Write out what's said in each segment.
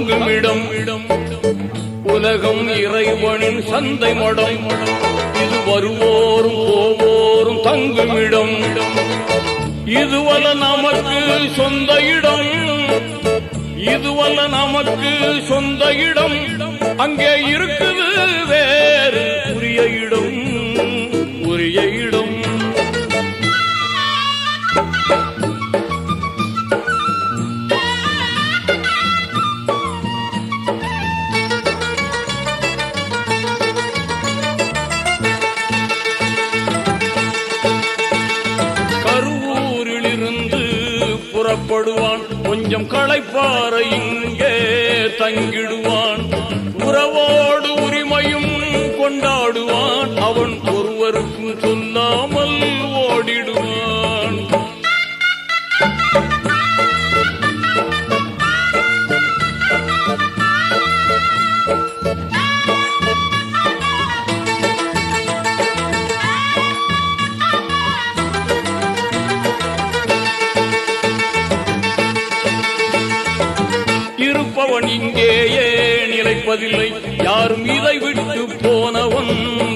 தங்குமிடம். உலகம் இறைவனின் சந்தை மடம். இது வருவோரும் போவோரும் தங்குமிடம். இதுவல்ல நமக்கு சொந்த இடம். இதுவல்ல நமக்கு சொந்த இடம். அங்கே இருக்குது வேறு உரிய இடம். உரிய இடம். புறப்படுவான், கொஞ்சம் களைப்பார இங்கே தங்கிடுவான். உறவோடு உரிமையும் கொண்டாடுவான். அவன் ஒருவருக்கும் சொல்லாமல் ஓடிடுவான். இருப்பவன் இங்கேயே நிலைப்பதில்லை. யாரும் இதை விட்டு போனவன்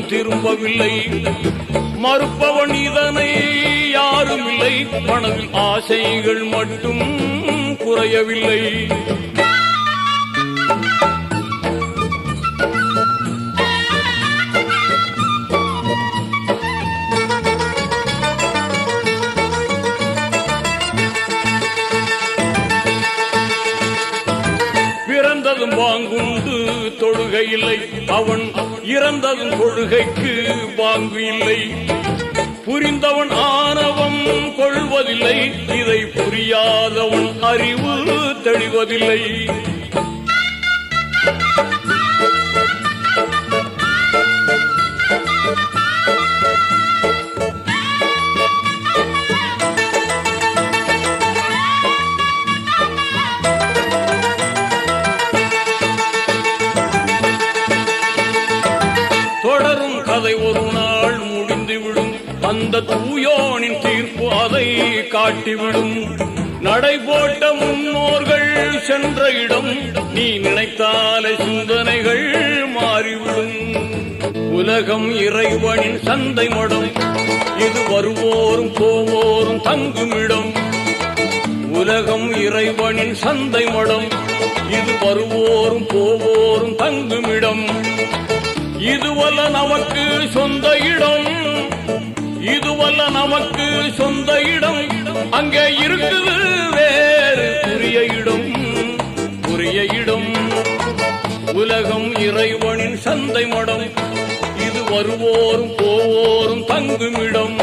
திரும்பவில்லை. மறுப்பவன் இதனை யாரும் இல்லை. மனதில் ஆசைகள் மட்டும் குறையவில்லை. பிறந்ததும் வாங்குண்டு தொழுகை இல்லை. அவன் இறந்ததும் கொள்கைக்கு வாங்கு இல்லை. புரிந்தவன் ஆணவம் கொள்வதில்லை. இதை புரியாதவன் அறிவு தெளிவதில்லை. தொடரும் கதை ஒரு நாள் முடிந்துவிடும். அந்த தூயோனின் தீர்ப்பு அதை காட்டிவிடும். நடைபோட்ட முன்னோர்கள் சென்ற இடம். நீ நினைத்தாலே சிந்தனைகள் மாறிவிடும். உலகம் இறைவனின் சந்தை மடம். இது வருவோரும் போவோரும் தங்குமிடம். உலகம் இறைவனின் சந்தை மடம். இது வருவோரும் போவோரும் தங்குமிடம். இதுவல்ல நமக்கு சொந்த இடம். இதுவல்ல நமக்கு சொந்த இடம். அங்கே இருக்குது வேறு உரிய இடம். உரிய இடம். உலகம் இறைவனின் சந்தை மடம். இது வருவோரும் போவோரும் தங்குமிடம்.